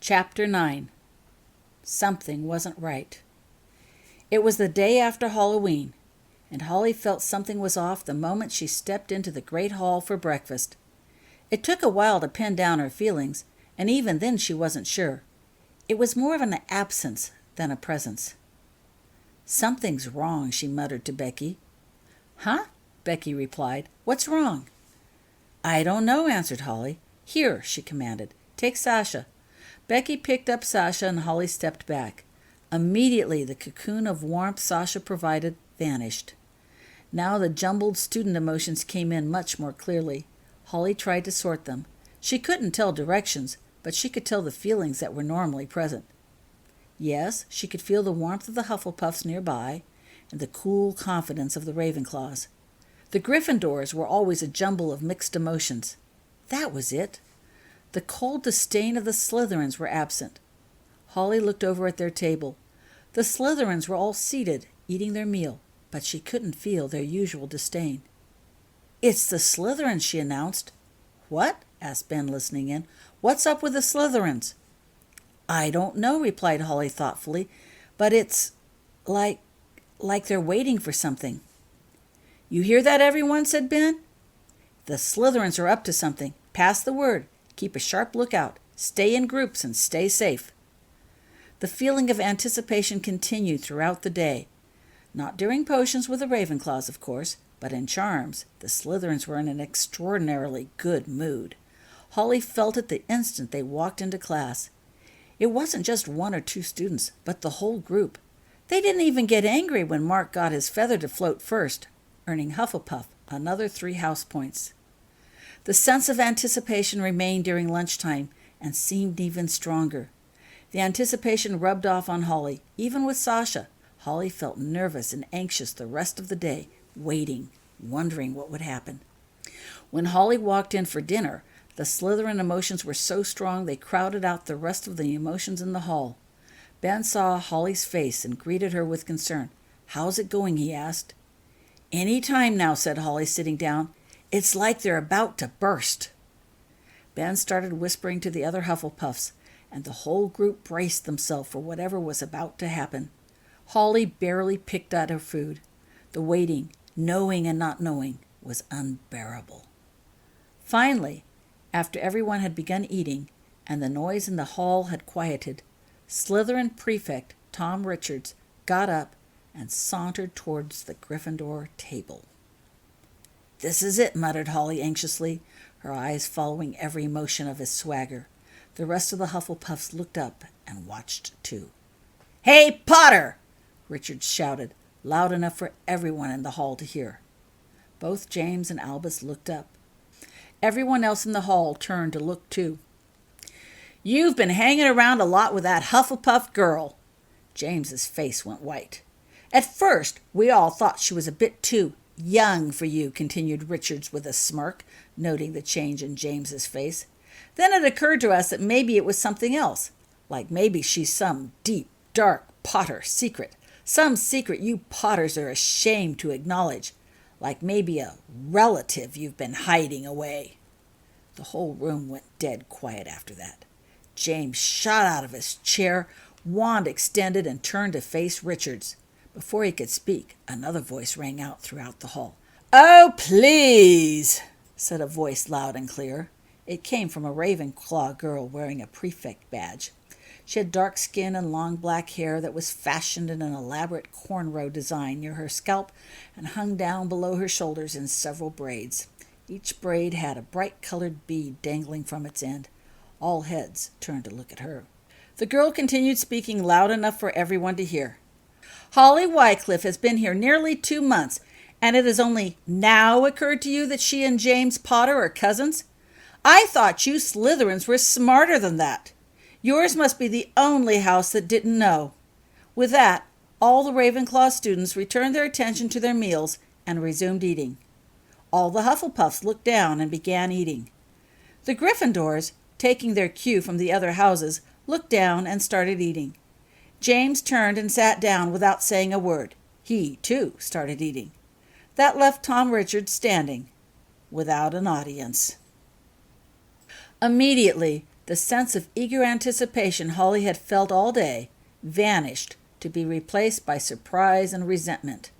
Chapter 9. Something wasn't right. It was the day after Halloween, and Holly felt something was off the moment she stepped into the great hall for breakfast. It took a while to pin down her feelings, and even then she wasn't sure. It was more of an absence than a presence. "Something's wrong," she muttered to Becky. "Huh?" Becky replied. "What's wrong?" "I don't know," answered Holly. "Here," she commanded. "Take Sasha." Becky picked up Sasha and Holly stepped back. Immediately, the cocoon of warmth Sasha provided vanished. Now the jumbled student emotions came in much more clearly. Holly tried to sort them. She couldn't tell directions, but she could tell the feelings that were normally present. Yes, she could feel the warmth of the Hufflepuffs nearby, and the cool confidence of the Ravenclaws. The Gryffindors were always a jumble of mixed emotions. That was it. The cold disdain of the Slytherins were absent. Holly looked over at their table. The Slytherins were all seated, eating their meal, but she couldn't feel their usual disdain. "It's the Slytherins," she announced. "What?" asked Ben, listening in. "What's up with the Slytherins?" "I don't know," replied Holly thoughtfully, "but it's like they're waiting for something." "You hear that, everyone?" said Ben. "The Slytherins are up to something. Pass the word. Keep a sharp lookout. Stay in groups and stay safe." The feeling of anticipation continued throughout the day. Not during potions with the Ravenclaws, of course, but in charms. The Slytherins were in an extraordinarily good mood. Holly felt it the instant they walked into class. It wasn't just one or two students, but the whole group. They didn't even get angry when Mark got his feather to float first, earning Hufflepuff another 3 house points. The sense of anticipation remained during lunchtime and seemed even stronger. The anticipation rubbed off on Holly. Even with Sasha, Holly felt nervous and anxious the rest of the day, waiting, wondering what would happen. When Holly walked in for dinner, the Slytherin emotions were so strong they crowded out the rest of the emotions in the hall. Ben saw Holly's face and greeted her with concern. "How's it going?" he asked. "Any time now," said Holly, sitting down. "It's like they're about to burst." Ben started whispering to the other Hufflepuffs, and the whole group braced themselves for whatever was about to happen. Holly barely picked at her food. The waiting, knowing and not knowing, was unbearable. Finally, after everyone had begun eating, and the noise in the hall had quieted, Slytherin Prefect Tom Richards got up and sauntered towards the Gryffindor table. "This is it," muttered Holly anxiously, her eyes following every motion of his swagger. The rest of the Hufflepuffs looked up and watched too. "Hey, Potter!" Richards shouted, loud enough for everyone in the hall to hear. Both James and Albus looked up. Everyone else in the hall turned to look too. "You've been hanging around a lot with that Hufflepuff girl." James's face went white. "At first, we all thought she was a bit too young for you," continued Richards with a smirk, noting the change in James's face. "Then it occurred to us that maybe it was something else, like maybe she's some deep, dark Potter secret, some secret you Potters are ashamed to acknowledge, like maybe a relative you've been hiding away." The whole room went dead quiet after that. James shot out of his chair, wand extended, and turned to face Richards. Before he could speak, another voice rang out throughout the hall. "Oh, please," said a voice loud and clear. It came from a Ravenclaw girl wearing a prefect badge. She had dark skin and long black hair that was fashioned in an elaborate cornrow design near her scalp and hung down below her shoulders in several braids. Each braid had a bright-colored bead dangling from its end. All heads turned to look at her. The girl continued speaking loud enough for everyone to hear. "Holly Wycliffe has been here nearly 2 months, and it has only now occurred to you that she and James Potter are cousins? I thought you Slytherins were smarter than that. Yours must be the only house that didn't know." With that, all the Ravenclaw students returned their attention to their meals and resumed eating. All the Hufflepuffs looked down and began eating. The Gryffindors, taking their cue from the other houses, looked down and started eating. James turned and sat down without saying a word. He, too, started eating. That left Tom Richards standing, without an audience. Immediately, The sense of eager anticipation Holly had felt all day vanished, to be replaced by surprise and resentment.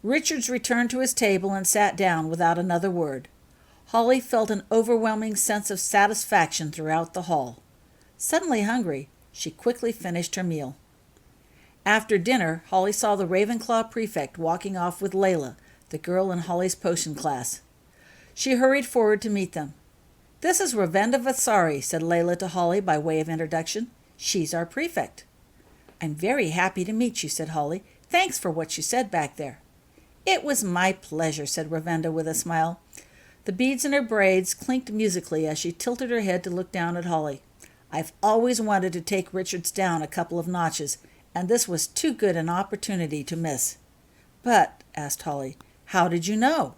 Richards returned to his table and sat down without another word. Holly felt an overwhelming sense of satisfaction throughout the hall. Suddenly hungry, she quickly finished her meal. After dinner, Holly saw the Ravenclaw prefect walking off with Layla, the girl in Holly's potion class. She hurried forward to meet them. "This is Ravenda Vasari," said Layla to Holly by way of introduction. "She's our prefect." "I'm very happy to meet you," said Holly. "Thanks for what you said back there." "It was my pleasure," said Ravenda with a smile. The beads in her braids clinked musically as she tilted her head to look down at Holly. "I've always wanted to take Richards down a couple of notches, and this was too good an opportunity to miss." "But," asked Holly, "how did you know?"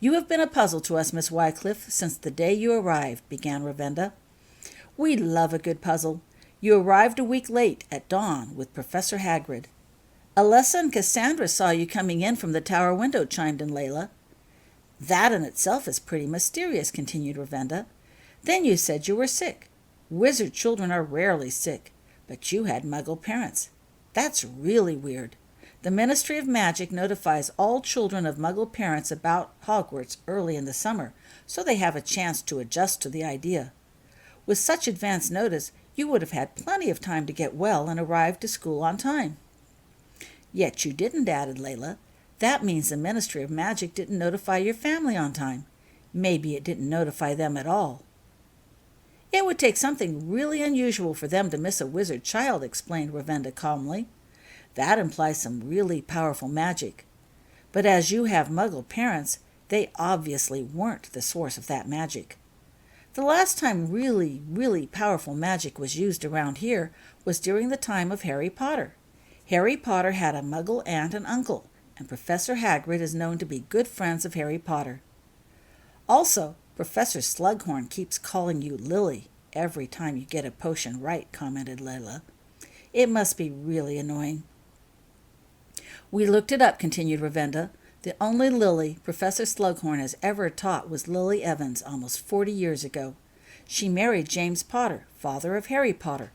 "You have been a puzzle to us, Miss Wycliffe, since the day you arrived," began Ravenda. "We love a good puzzle. You arrived a week late at dawn with Professor Hagrid." "Alessa and Cassandra saw you coming in from the tower window," chimed in Layla. "That in itself is pretty mysterious," continued Ravenda. "Then you said you were sick. Wizard children are rarely sick, but you had Muggle parents. That's really weird. The Ministry of Magic notifies all children of Muggle parents about Hogwarts early in the summer, so they have a chance to adjust to the idea. With such advance notice, you would have had plenty of time to get well and arrive to school on time." "Yet you didn't," added Layla. "That means the Ministry of Magic didn't notify your family on time. Maybe it didn't notify them at all." "It would take something really unusual for them to miss a wizard child," explained Ravenda calmly. "That implies some really powerful magic. But as you have Muggle parents, they obviously weren't the source of that magic. The last time really, really powerful magic was used around here was during the time of Harry Potter. Harry Potter had a Muggle aunt and uncle, and Professor Hagrid is known to be good friends of Harry Potter. Also, Professor Slughorn keeps calling you Lily every time you get a potion right," commented Layla. "It must be really annoying." "We looked it up," continued Ravenda. "The only Lily Professor Slughorn has ever taught was Lily Evans almost 40 years ago. She married James Potter, father of Harry Potter.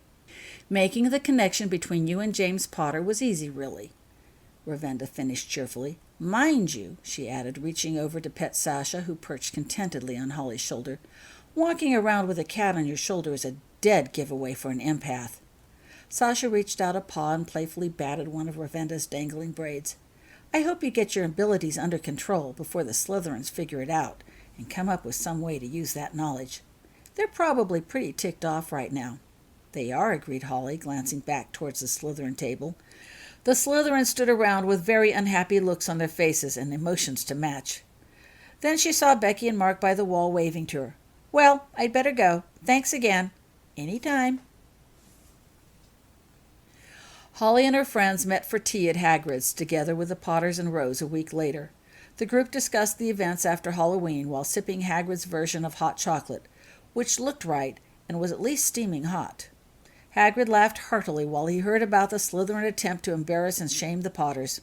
Making the connection between you and James Potter was easy, really," Ravenda finished cheerfully. "Mind you," she added, reaching over to pet Sasha, who perched contentedly on Holly's shoulder, "walking around with a cat on your shoulder is a dead giveaway for an empath." Sasha reached out a paw and playfully batted one of Ravenda's dangling braids. "I hope you get your abilities under control before the Slytherins figure it out and come up with some way to use that knowledge. They're probably pretty ticked off right now." "They are," agreed Holly, glancing back towards the Slytherin table. The Slytherins stood around with very unhappy looks on their faces and emotions to match. Then she saw Becky and Mark by the wall waving to her. "Well, I'd better go. Thanks again." "Any time." Holly and her friends met for tea at Hagrid's, together with the Potters and Rose a week later. The group discussed the events after Halloween while sipping Hagrid's version of hot chocolate, which looked right and was at least steaming hot. Hagrid laughed heartily while he heard about the Slytherin attempt to embarrass and shame the Potters.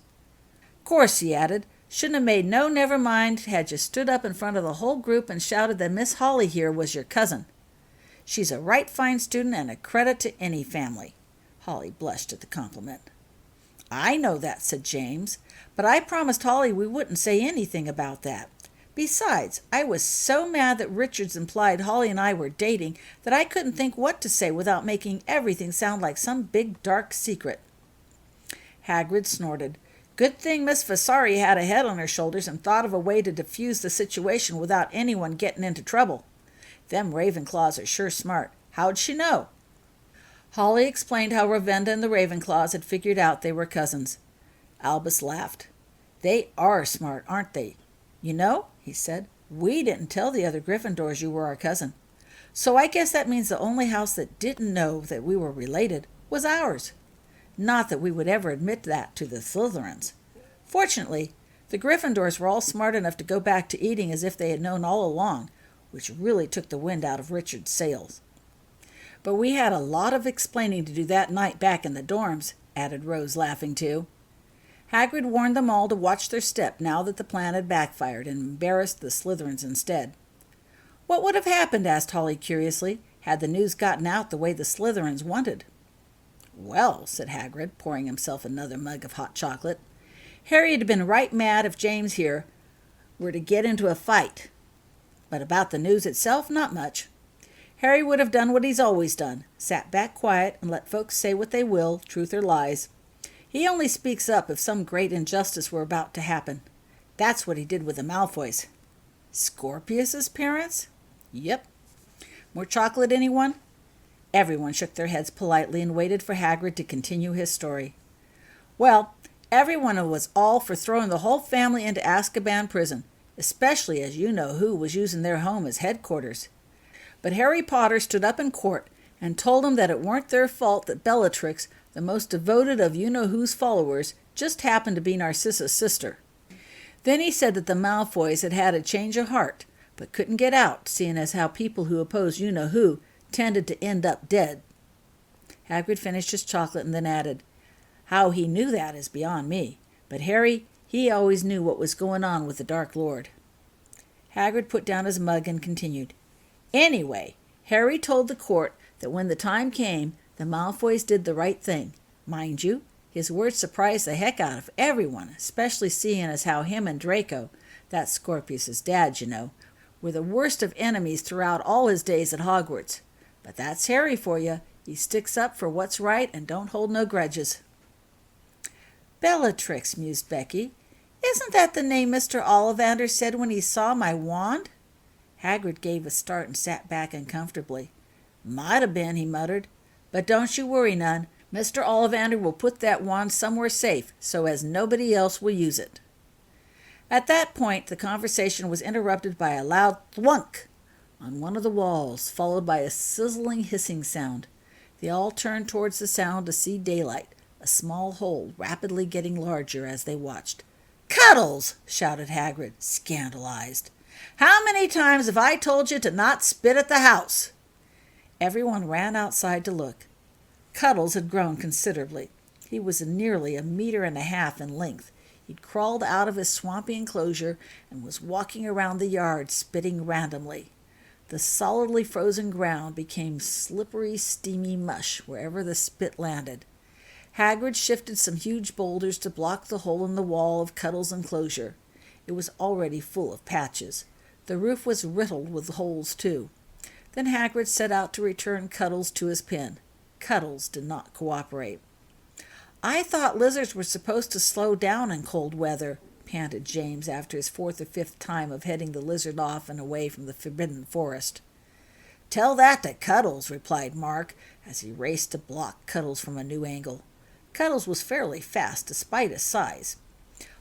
"Course," he added, "shouldn't have made no never mind had you stood up in front of the whole group and shouted that Miss Holly here was your cousin. She's a right fine student and a credit to any family." Holly blushed at the compliment. "I know that," said James, "but I promised Holly we wouldn't say anything about that. Besides, I was so mad that Richards implied Holly and I were dating that I couldn't think what to say without making everything sound like some big dark secret." Hagrid snorted. "Good thing Miss Vasari had a head on her shoulders and thought of a way to defuse the situation without anyone getting into trouble. Them Ravenclaws are sure smart. How'd she know?" Holly explained how Ravenda and the Ravenclaws had figured out they were cousins. Albus laughed. "They are smart, aren't they? You know," he said, "we didn't tell the other Gryffindors you were our cousin. So I guess that means the only house that didn't know that we were related was ours. Not that we would ever admit that to the Slytherins. Fortunately, the Gryffindors were all smart enough to go back to eating as if they had known all along, which really took the wind out of Richard's sails. But we had a lot of explaining to do that night back in the dorms," added Rose, laughing too. Hagrid warned them all to watch their step now that the plan had backfired and embarrassed the Slytherins instead. "What would have happened?" asked Holly curiously, had the news gotten out the way the Slytherins wanted. "Well," said Hagrid, pouring himself another mug of hot chocolate, "Harry'd have been right mad if James here were to get into a fight. But about the news itself, not much. Harry would have done what he's always done, sat back quiet and let folks say what they will, truth or lies. He only speaks up if some great injustice were about to happen. That's what he did with the Malfoys." "Scorpius's parents?" "Yep. More chocolate, anyone?" Everyone shook their heads politely and waited for Hagrid to continue his story. "Well, everyone was all for throwing the whole family into Azkaban prison, especially as you-know-who was using their home as headquarters. But Harry Potter stood up in court and told them that it weren't their fault that Bellatrix, the most devoted of you-know-who's followers, just happened to be Narcissa's sister. Then he said that the Malfoys had had a change of heart, but couldn't get out, seeing as how people who opposed you-know-who tended to end up dead." Hagrid finished his chocolate and then added, "How he knew that is beyond me, but Harry, he always knew what was going on with the Dark Lord." Hagrid put down his mug and continued, "Anyway, Harry told the court that when the time came, the Malfoys did the right thing. Mind you, his words surprised the heck out of everyone, especially seeing as how him and Draco, that's Scorpius's dad, you know, were the worst of enemies throughout all his days at Hogwarts. But that's Harry for you. He sticks up for what's right and don't hold no grudges." "Bellatrix," mused Becky. "Isn't that the name Mr. Ollivander said when he saw my wand?" Hagrid gave a start and sat back uncomfortably. "Might have been," he muttered. "But don't you worry none. Mr. Ollivander will put that wand somewhere safe so as nobody else will use it." At that point, the conversation was interrupted by a loud thwunk on one of the walls, followed by a sizzling hissing sound. They all turned towards the sound to see daylight, a small hole rapidly getting larger as they watched. "Cuddles!" shouted Hagrid, scandalized. "How many times have I told you to not spit at the house?" Everyone ran outside to look. Cuddles had grown considerably. He was nearly 1.5 meters in length. He'd crawled out of his swampy enclosure and was walking around the yard, spitting randomly. The solidly frozen ground became slippery, steamy mush wherever the spit landed. Hagrid shifted some huge boulders to block the hole in the wall of Cuddles' enclosure. It was already full of patches. The roof was riddled with holes, too. Then Hagrid set out to return Cuddles to his pen. Cuddles did not cooperate. "I thought lizards were supposed to slow down in cold weather," panted James after his 4th or 5th time of heading the lizard off and away from the forbidden forest. "Tell that to Cuddles," replied Mark, as he raced to block Cuddles from a new angle. Cuddles was fairly fast, despite his size.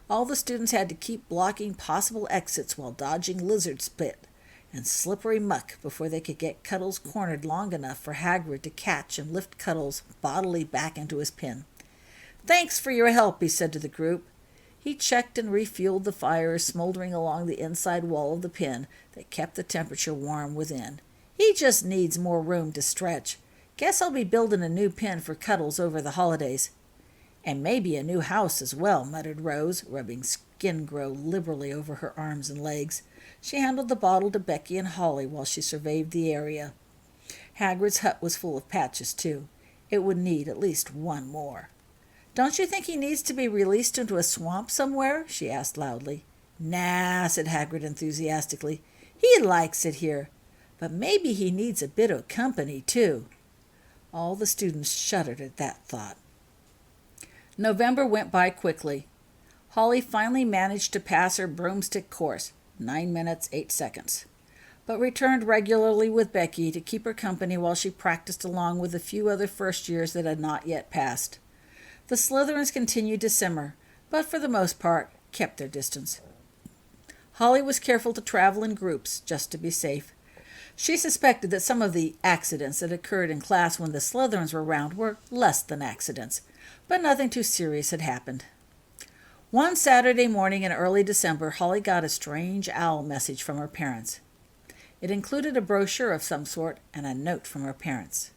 All the students had to keep blocking possible exits while dodging lizard spit and slippery muck before they could get Cuddles cornered long enough for Hagrid to catch and lift Cuddles bodily back into his pen. "Thanks for your help," he said to the group. He checked and refueled the fires smoldering along the inside wall of the pen that kept the temperature warm within. "He just needs more room to stretch. Guess I'll be building a new pen for Cuddles over the holidays." "And maybe a new house as well," muttered Rose, rubbing Skin Grow liberally over her arms and legs. She handed the bottle to Becky and Holly while she surveyed the area. Hagrid's hut was full of patches, too. It would need at least one more. "Don't you think he needs to be released into a swamp somewhere?" she asked loudly. "Nah," said Hagrid enthusiastically. "He likes it here. But maybe he needs a bit of company, too." All the students shuddered at that thought. November went by quickly. Holly finally managed to pass her broomstick course, 9 minutes, 8 seconds, but returned regularly with Becky to keep her company while she practiced along with a few other first years that had not yet passed. The Slytherins continued to simmer, but for the most part kept their distance. Holly was careful to travel in groups, just to be safe. She suspected that some of the accidents that occurred in class when the Slytherins were around were less than accidents, but nothing too serious had happened. One Saturday morning in early December, Holly got a strange owl message from her parents. It included a brochure of some sort and a note from her parents.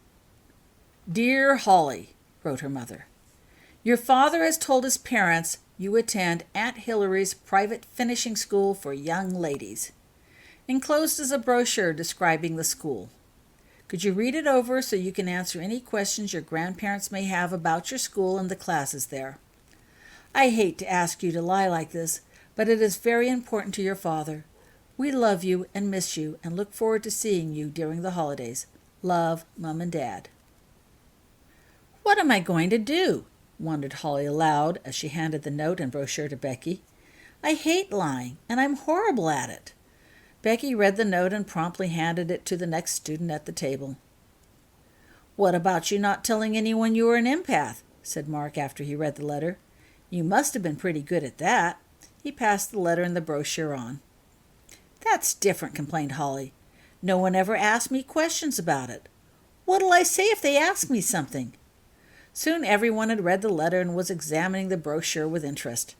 "Dear Holly," wrote her mother, "your father has told his parents you attend Aunt Hillary's private finishing school for young ladies. Enclosed is a brochure describing the school. Could you read it over so you can answer any questions your grandparents may have about your school and the classes there? I hate to ask you to lie like this, but it is very important to your father. We love you and miss you and look forward to seeing you during the holidays. Love, Mom and Dad. What am I going to do? Wondered Holly aloud as she handed the note and brochure to Becky. I hate lying, and I'm horrible at it. Becky read the note and promptly handed it to the next student at the table. What about you not telling anyone you were an empath? Said Mark after he read the letter. You must have been pretty good at that. He passed the letter and the brochure on. That's different, complained Holly. No one ever asked me questions about it. What'll I say if they ask me something? Soon everyone had read the letter and was examining the brochure with interest.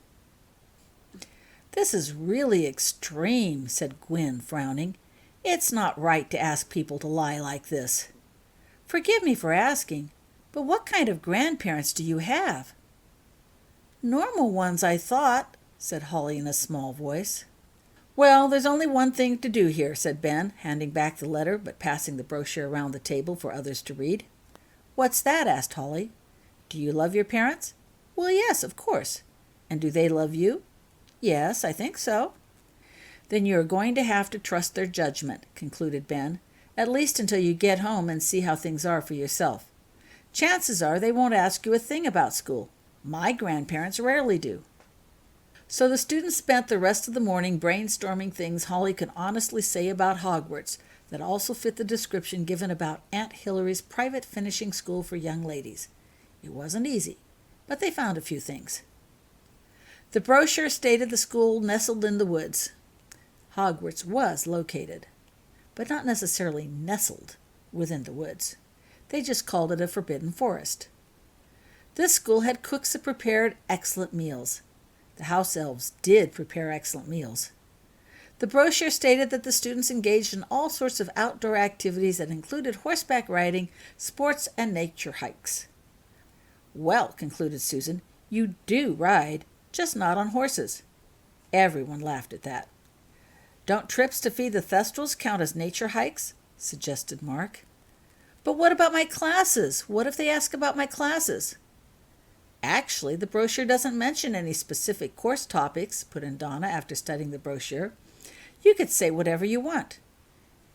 This is really extreme, said Gwen, frowning. It's not right to ask people to lie like this. Forgive me for asking, but what kind of grandparents do you have? Normal ones, I thought, said Holly in a small voice. Well, there's only one thing to do here, said Ben, handing back the letter but passing the brochure around the table for others to read. What's that? Asked Holly. Do you love your parents? Well, yes, of course. And do they love you? Yes, I think so. Then you are going to have to trust their judgment, concluded Ben, at least until you get home and see how things are for yourself. Chances are they won't ask you a thing about school. My grandparents rarely do. So the students spent the rest of the morning brainstorming things Holly could honestly say about Hogwarts that also fit the description given about Aunt Hillary's private finishing school for young ladies. It wasn't easy, but they found a few things. The brochure stated the school nestled in the woods. Hogwarts was located, but not necessarily nestled within the woods. They just called it a forbidden forest. This school had cooks that prepared excellent meals. The house elves did prepare excellent meals. The brochure stated that the students engaged in all sorts of outdoor activities that included horseback riding, sports, and nature hikes. Well, concluded Susan, you do ride, just not on horses. Everyone laughed at that. Don't trips to feed the Thestrals count as nature hikes? Suggested Mark. But what about my classes? What if they ask about my classes? Actually, the brochure doesn't mention any specific course topics, put in Donna after studying the brochure. You could say whatever you want.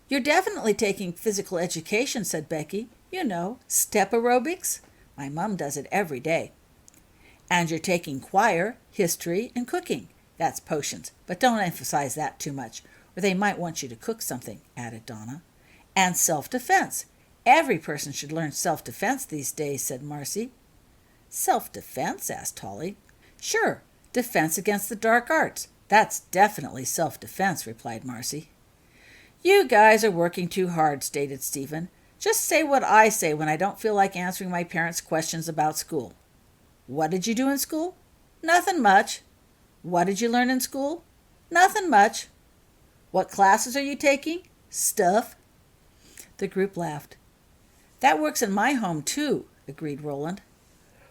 You're definitely taking physical education, said Becky. You know, step aerobics. My mom does it every day. And you're taking choir, history, and cooking. That's potions, but don't emphasize that too much, or they might want you to cook something, added Donna. And self-defense. Every person should learn self-defense these days, said Marcy. Self-defense? Asked Holly. Sure, defense against the dark arts. That's definitely self-defense, replied Marcy. You guys are working too hard, stated Stephen. Just say what I say when I don't feel like answering my parents' questions about school. What did you do in school? Nothing much. What did you learn in school? Nothing much. What classes are you taking? Stuff. The group laughed. That works in my home, too, agreed Roland.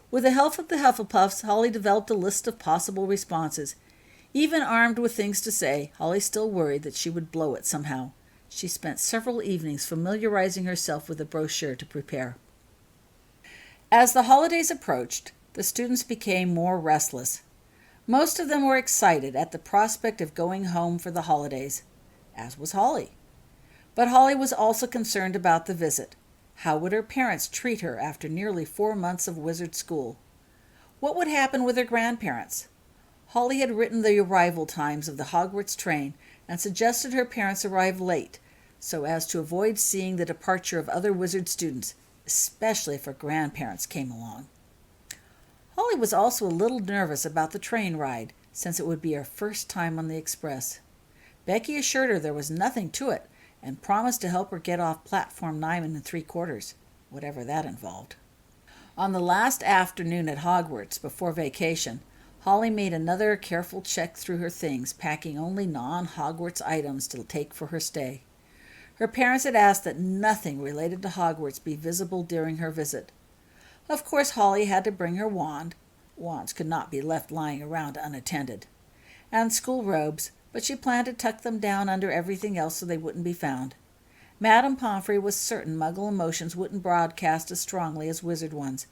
With the help of the Hufflepuffs, Holly developed a list of possible responses. Even armed with things to say, Holly still worried that she would blow it somehow. She spent several evenings familiarizing herself with the brochure to prepare. As the holidays approached, the students became more restless. Most of them were excited at the prospect of going home for the holidays, as was Holly. But Holly was also concerned about the visit. How would her parents treat her after nearly 4 months of wizard school? What would happen with her grandparents? Holly had written the arrival times of the Hogwarts train and suggested her parents arrive late, so as to avoid seeing the departure of other wizard students, especially if her grandparents came along. Holly was also a little nervous about the train ride, since it would be her first time on the express. Becky assured her there was nothing to it, and promised to help her get off platform 9 3/4, whatever that involved. On the last afternoon at Hogwarts, before vacation, Holly made another careful check through her things, packing only non-Hogwarts items to take for her stay. Her parents had asked that nothing related to Hogwarts be visible during her visit. Of course, Holly had to bring her wand. Wands could not be left lying around unattended. And school robes, but she planned to tuck them down under everything else so they wouldn't be found. Madame Pomfrey was certain Muggle emotions wouldn't broadcast as strongly as wizard ones,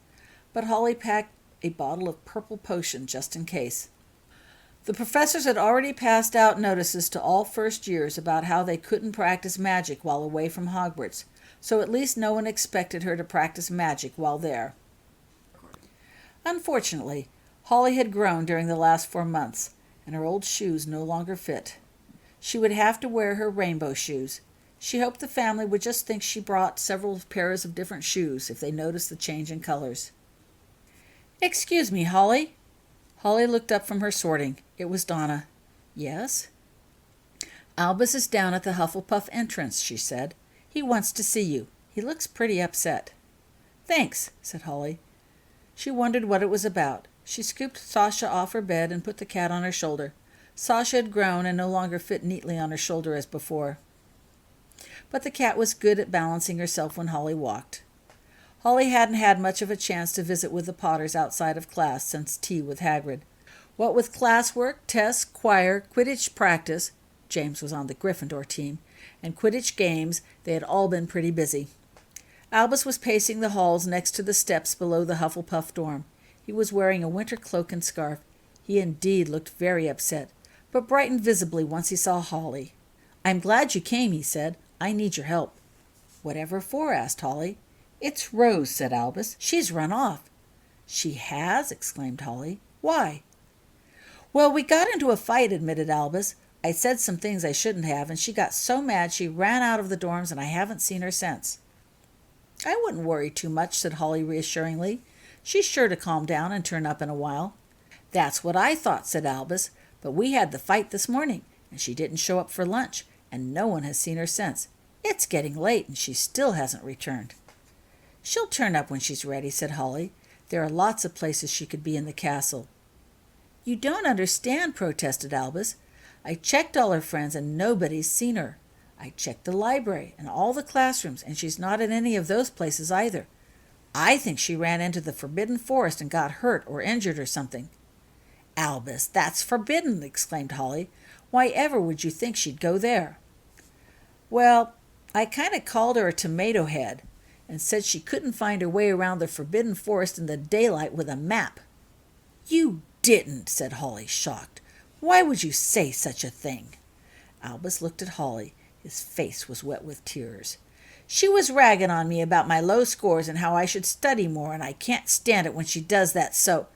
but Holly packed a bottle of purple potion just in case. The professors had already passed out notices to all first years about how they couldn't practice magic while away from Hogwarts, so at least no one expected her to practice magic while there. Unfortunately, Holly had grown during the last 4 months, and her old shoes no longer fit. She would have to wear her rainbow shoes. She hoped the family would just think she brought several pairs of different shoes if they noticed the change in colors. "Excuse me, Holly." Holly looked up from her sorting. It was Donna. "Yes?" "Albus is down at the Hufflepuff entrance," she said. "He wants to see you. He looks pretty upset." "Thanks," said Holly. She wondered what it was about. She scooped Sasha off her bed and put the cat on her shoulder. Sasha had grown and no longer fit neatly on her shoulder as before. But the cat was good at balancing herself when Holly walked. Holly hadn't had much of a chance to visit with the Potters outside of class since tea with Hagrid. What with classwork, tests, choir, Quidditch practice — James was on the Gryffindor team — and Quidditch games, they had all been pretty busy. Albus was pacing the halls next to the steps below the Hufflepuff dorm. He was wearing a winter cloak and scarf. He indeed looked very upset, but brightened visibly once he saw Holly. "I'm glad you came," he said. "I need your help." "Whatever for?" asked Holly. "It's Rose," said Albus. "She's run off." "She has?" exclaimed Holly. "Why?" "Well, we got into a fight," admitted Albus. "I said some things I shouldn't have, and she got so mad she ran out of the dorms, and I haven't seen her since." "I wouldn't worry too much," said Holly reassuringly. "She's sure to calm down and turn up in a while." "That's what I thought," said Albus. "But we had the fight this morning, and she didn't show up for lunch, and no one has seen her since. It's getting late, and she still hasn't returned." "She'll turn up when she's ready," said Holly. "There are lots of places she could be in the castle." "You don't understand," protested Albus. "I checked all her friends, and nobody's seen her. I checked the library and all the classrooms, and she's not in any of those places either. I think she ran into the Forbidden Forest and got hurt or injured or something." "Albus, that's forbidden!" exclaimed Holly. "Why ever would you think she'd go there?" "Well, I kind of called her a tomato head and said she couldn't find her way around the Forbidden Forest in the daylight with a map." "You didn't," said Holly, shocked. "Why would you say such a thing?" Albus looked at Holly. His face was wet with tears. "She was ragging on me about my low scores and how I should study more, and I can't stand it when she does that, so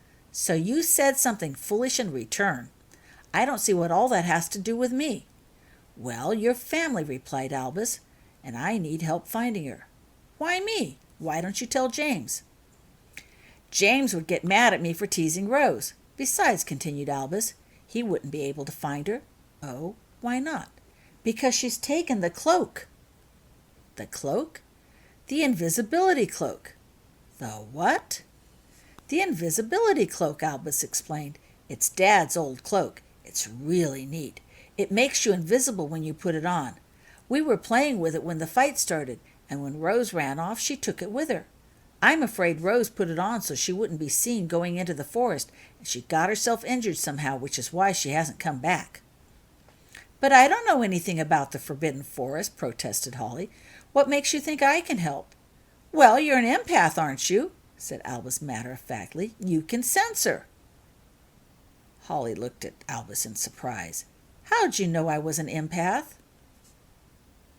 you said something foolish in return. I don't see what all that has to do with me." "Well, your family," replied Albus, "and I need help finding her." "Why me? Why don't you tell James?" "James would get mad at me for teasing Rose. Besides," continued Albus, "he wouldn't be able to find her." "Oh, why not?" "Because she's taken the cloak." "The cloak?" "The invisibility cloak." "The what?" "The invisibility cloak," Albus explained. "It's Dad's old cloak. It's really neat. It makes you invisible when you put it on. We were playing with it when the fight started, and when Rose ran off, she took it with her. I'm afraid Rose put it on so she wouldn't be seen going into the forest, and she got herself injured somehow, which is why she hasn't come back." "But I don't know anything about the Forbidden Forest," protested Holly. "What makes you think I can help?" "Well, you're an empath, aren't you?" said Albus matter-of-factly. "You can sense her." Holly looked at Albus in surprise. "How'd you know I was an empath?"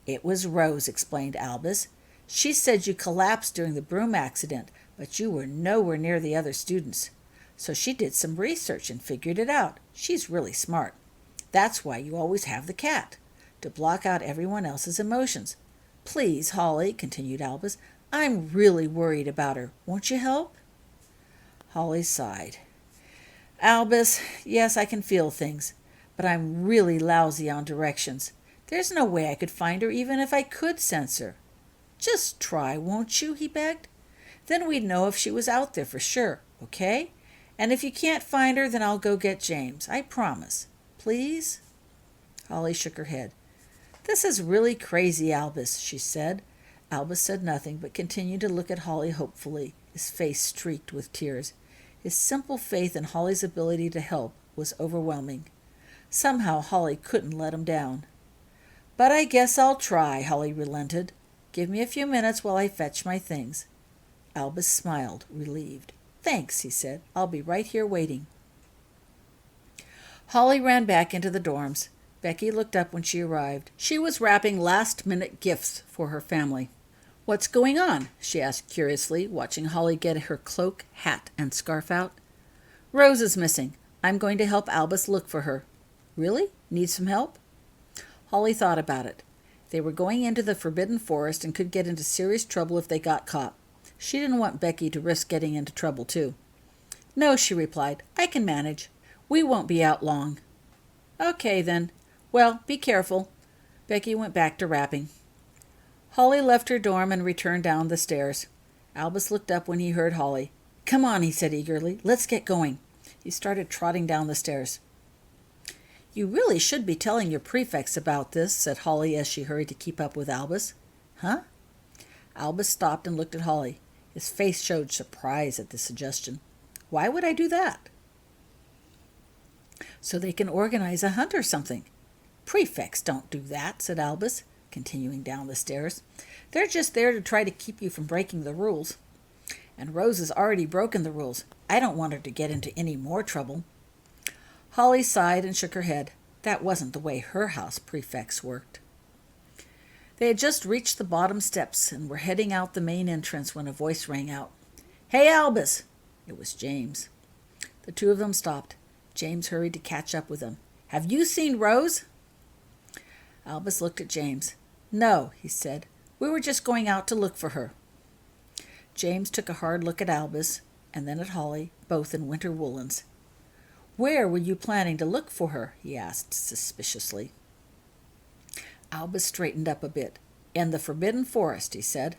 "It was Rose," explained Albus. "She said you collapsed during the broom accident, but you were nowhere near the other students. So she did some research and figured it out. She's really smart. That's why you always have the cat, to block out everyone else's emotions. Please, Holly," continued Albus, "I'm really worried about her. Won't you help?" Holly sighed. "Albus, yes, I can feel things, but I'm really lousy on directions. There's no way I could find her even if I could sense her." "Just try, won't you?" he begged. "Then we'd know if she was out there for sure, okay? And if you can't find her, then I'll go get James. I promise. Please?" Holly shook her head. "This is really crazy, Albus," she said. Albus said nothing, but continued to look at Holly hopefully, his face streaked with tears. His simple faith in Holly's ability to help was overwhelming. Somehow Holly couldn't let him down. But I guess I'll try, Holly relented. Give me a few minutes while I fetch my things. Albus smiled, relieved. Thanks, he said. I'll be right here waiting. Holly ran back into the dorms. Becky looked up when she arrived. She was wrapping last-minute gifts for her family. What's going on? She asked curiously, watching Holly get her cloak, hat, and scarf out. Rose is missing. I'm going to help Albus look for her. Really? Need some help? Holly thought about it. They were going into the Forbidden Forest and could get into serious trouble if they got caught. She didn't want Becky to risk getting into trouble, too. No, she replied. I can manage. We won't be out long. Okay, then. Well, be careful. Becky went back to wrapping. Holly left her dorm and returned down the stairs. Albus looked up when he heard Holly. Come on, he said eagerly. Let's get going. He started trotting down the stairs. You really should be telling your prefects about this, said Holly as she hurried to keep up with Albus. Huh? Albus stopped and looked at Holly. His face showed surprise at the suggestion. Why would I do that? So they can organize a hunt or something. Prefects don't do that, said Albus, continuing down the stairs. They're just there to try to keep you from breaking the rules. And Rose has already broken the rules. I don't want her to get into any more trouble. Holly sighed and shook her head. That wasn't the way her house prefects worked. They had just reached the bottom steps and were heading out the main entrance when a voice rang out. Hey, Albus! It was James. The two of them stopped. James hurried to catch up with them. Have you seen Rose? Albus looked at James. No, he said. We were just going out to look for her. James took a hard look at Albus and then at Holly, both in winter woolens. Where were you planning to look for her? He asked suspiciously. Albus straightened up a bit. In the Forbidden Forest, he said.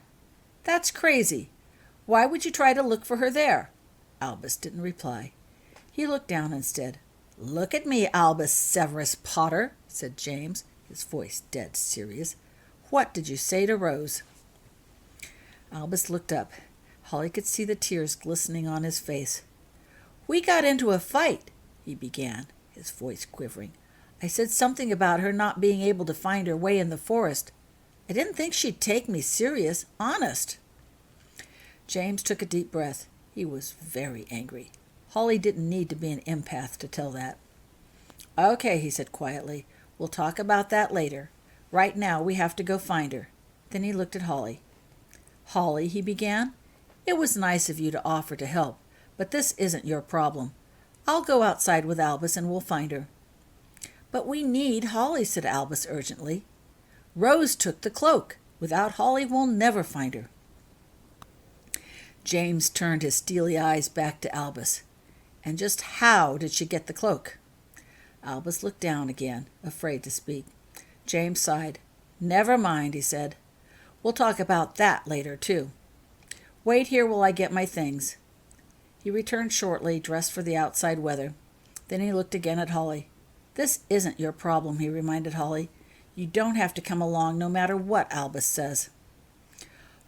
That's crazy. Why would you try to look for her there? Albus didn't reply. He looked down instead. Look at me, Albus Severus Potter, said James, his voice dead serious. What did you say to Rose? Albus looked up. Holly could see the tears glistening on his face. We got into a fight, he began, his voice quivering. I said something about her not being able to find her way in the forest. I didn't think she'd take me serious, honest. James took a deep breath. He was very angry. Holly didn't need to be an empath to tell that. Okay, he said quietly. We'll talk about that later. Right now we have to go find her. Then he looked at Holly. Holly, he began, it was nice of you to offer to help, but this isn't your problem. I'll go outside with Albus and we'll find her. But we need Holly, said Albus urgently. Rose took the cloak. Without Holly, we'll never find her. James turned his steely eyes back to Albus. And just how did she get the cloak? Albus looked down again, afraid to speak. James sighed. Never mind, he said. We'll talk about that later, too. Wait here while I get my things. He returned shortly, dressed for the outside weather. Then he looked again at Holly. This isn't your problem, he reminded Holly. You don't have to come along no matter what Albus says.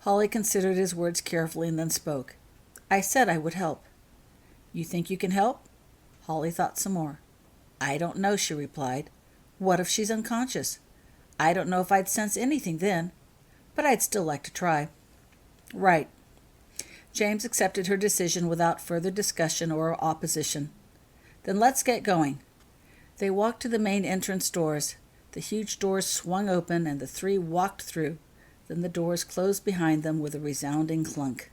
Holly considered his words carefully and then spoke. I said I would help. You think you can help? Holly thought some more. I don't know, she replied. What if she's unconscious? I don't know if I'd sense anything then, but I'd still like to try. Right. James accepted her decision without further discussion or opposition. Then let's get going. They walked to the main entrance doors. The huge doors swung open and the three walked through. Then the doors closed behind them with a resounding clunk.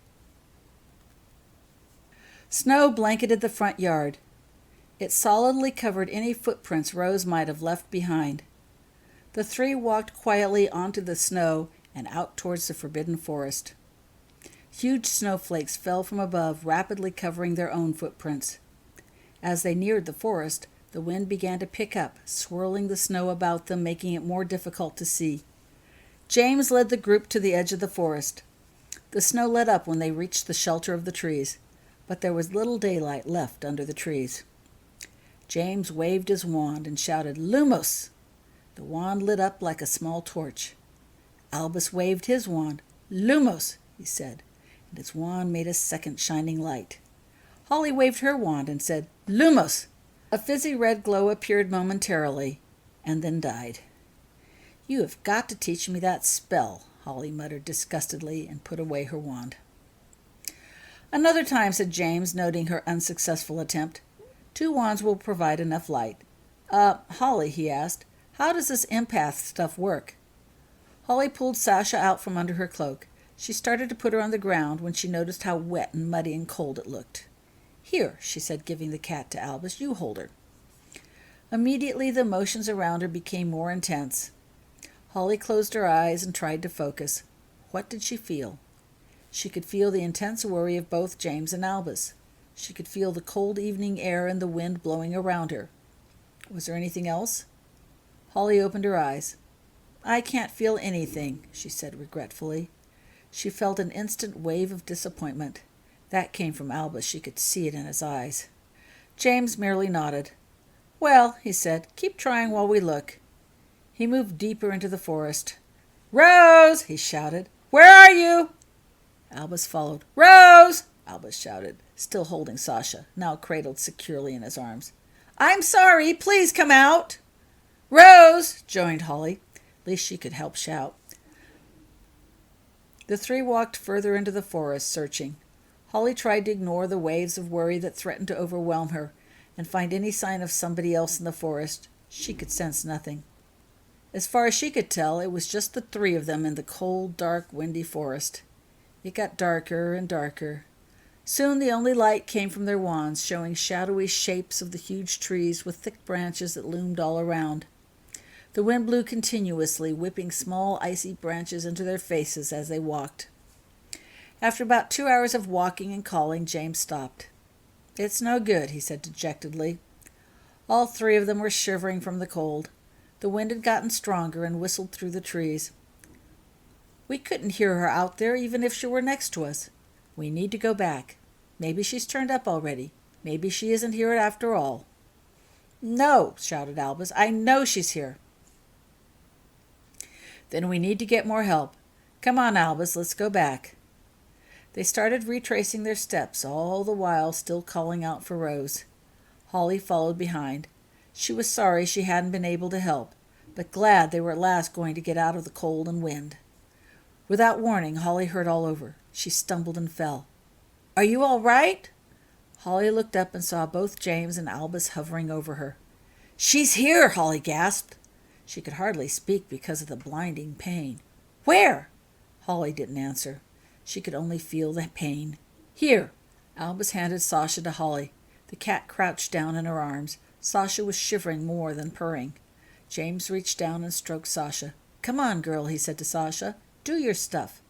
Snow blanketed the front yard. It solidly covered any footprints Rose might have left behind. The three walked quietly onto the snow and out towards the Forbidden Forest. Huge snowflakes fell from above, rapidly covering their own footprints. As they neared the forest, the wind began to pick up, swirling the snow about them, making it more difficult to see. James led the group to the edge of the forest. The snow let up when they reached the shelter of the trees, but there was little daylight left under the trees. James waved his wand and shouted, Lumos! The wand lit up like a small torch. Albus waved his wand. Lumos, he said, and his wand made a second shining light. Holly waved her wand and said, Lumos! A fizzy red glow appeared momentarily, and then died. "You have got to teach me that spell," Holly muttered disgustedly and put away her wand. "Another time," said James, noting her unsuccessful attempt. "2 wands will provide enough light." Holly," he asked, "how does this empath stuff work?" Holly pulled Sasha out from under her cloak. She started to put her on the ground when she noticed how wet and muddy and cold it looked. "Here," she said, giving the cat to Albus, "you hold her." Immediately the motions around her became more intense. Holly closed her eyes and tried to focus. What did she feel? She could feel the intense worry of both James and Albus. She could feel the cold evening air and the wind blowing around her. Was there anything else? Holly opened her eyes. "I can't feel anything," she said regretfully. She felt an instant wave of disappointment. That came from Albus. She could see it in his eyes. James merely nodded. "Well," he said, "keep trying while we look." He moved deeper into the forest. "Rose!" he shouted. "Where are you?" Albus followed. "Rose!" Albus shouted, still holding Sasha, now cradled securely in his arms. "I'm sorry. Please come out." "Rose!" joined Holly. At least she could help shout. The 3 walked further into the forest, searching. Holly tried to ignore the waves of worry that threatened to overwhelm her and find any sign of somebody else in the forest. She could sense nothing. As far as she could tell, it was just the 3 of them in the cold, dark, windy forest. It got darker and darker. Soon the only light came from their wands, showing shadowy shapes of the huge trees with thick branches that loomed all around. The wind blew continuously, whipping small icy branches into their faces as they walked. After about 2 hours of walking and calling, James stopped. "It's no good," he said dejectedly. All 3 of them were shivering from the cold. The wind had gotten stronger and whistled through the trees. "We couldn't hear her out there even if she were next to us. We need to go back. Maybe she's turned up already. Maybe she isn't here after all." "No," shouted Albus. "I know she's here." "Then we need to get more help. Come on, Albus, let's go back." They started retracing their steps, all the while still calling out for Rose. Holly followed behind. She was sorry she hadn't been able to help, but glad they were at last going to get out of the cold and wind. Without warning, Holly hurt all over. She stumbled and fell. "Are you all right?" Holly looked up and saw both James and Albus hovering over her. "She's here!" Holly gasped. She could hardly speak because of the blinding pain. "Where?" Holly didn't answer. She could only feel the pain. "Here." Albus handed Sasha to Holly. The cat crouched down in her arms. Sasha was shivering more than purring. James reached down and stroked Sasha. "Come on, girl," he said to Sasha. "Do your stuff."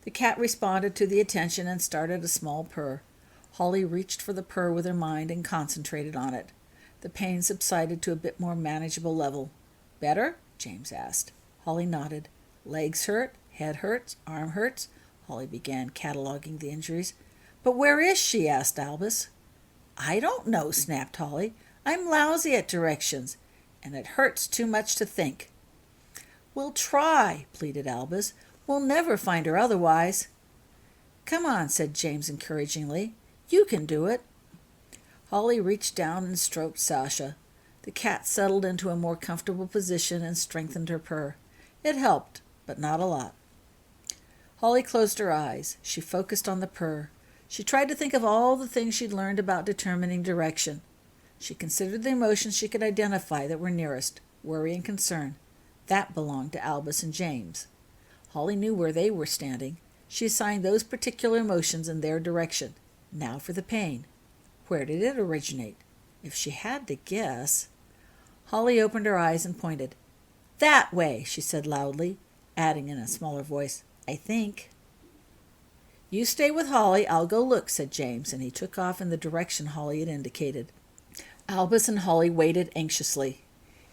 The cat responded to the attention and started a small purr. Holly reached for the purr with her mind and concentrated on it. The pain subsided to a bit more manageable level. "Better?" James asked. Holly nodded. "Legs hurt, head hurts, arm hurts." Holly began cataloging the injuries. "But where is she?" asked Albus. "I don't know," snapped Holly. "I'm lousy at directions, and it hurts too much to think." "We'll try," pleaded Albus. "We'll never find her otherwise." "Come on," said James encouragingly. "You can do it." Holly reached down and stroked Sasha. The cat settled into a more comfortable position and strengthened her purr. It helped, but not a lot. Holly closed her eyes. She focused on the purr. She tried to think of all the things she'd learned about determining direction. She considered the emotions she could identify that were nearest, worry and concern. That belonged to Albus and James. Holly knew where they were standing. She assigned those particular emotions in their direction. Now for the pain. Where did it originate? If she had to guess... Holly opened her eyes and pointed. "That way," she said loudly, adding in a smaller voice, "I think." "You stay with Holly, I'll go look," said James, and he took off in the direction Holly had indicated. Albus and Holly waited anxiously.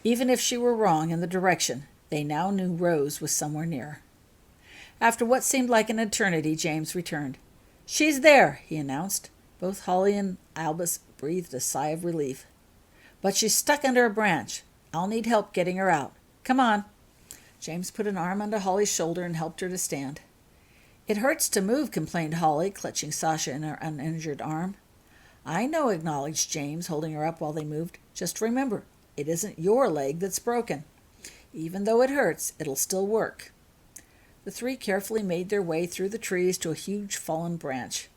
Even if she were wrong in the direction, they now knew Rose was somewhere near. After what seemed like an eternity, James returned. "She's there," he announced. Both Holly and Albus breathed a sigh of relief. "But she's stuck under a branch. I'll need help getting her out. Come on." James put an arm under Holly's shoulder and helped her to stand. "It hurts to move," complained Holly, clutching Sasha in her uninjured arm. "I know," acknowledged James, holding her up while they moved. "Just remember, it isn't your leg that's broken." Even though it hurts, it'll still work." The three carefully made their way through the trees to a huge fallen branch.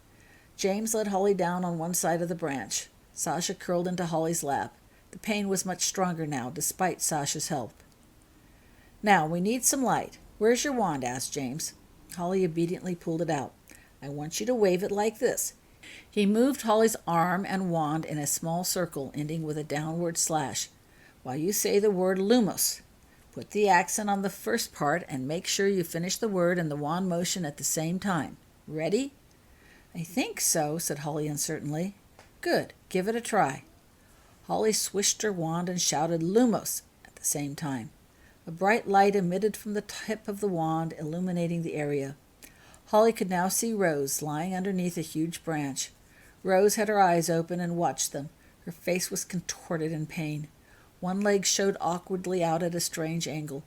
James led Holly down on one side of the branch. Sasha curled into Holly's lap. The pain was much stronger now, despite Sasha's help. "Now, we need some light. Where's your wand?" asked James. Holly obediently pulled it out. "I want you to wave it like this." He moved Holly's arm and wand in a small circle, ending with a downward slash. "While you say the word Lumos. Put the accent on the first part and make sure you finish the word and the wand motion at the same time. Ready?" "I think so," said Holly uncertainly. "Good. Give it a try." Holly swished her wand and shouted Lumos at the same time. A bright light emitted from the tip of the wand, illuminating the area. Holly could now see Rose lying underneath a huge branch. Rose had her eyes open and watched them. Her face was contorted in pain. One leg showed awkwardly out at a strange angle.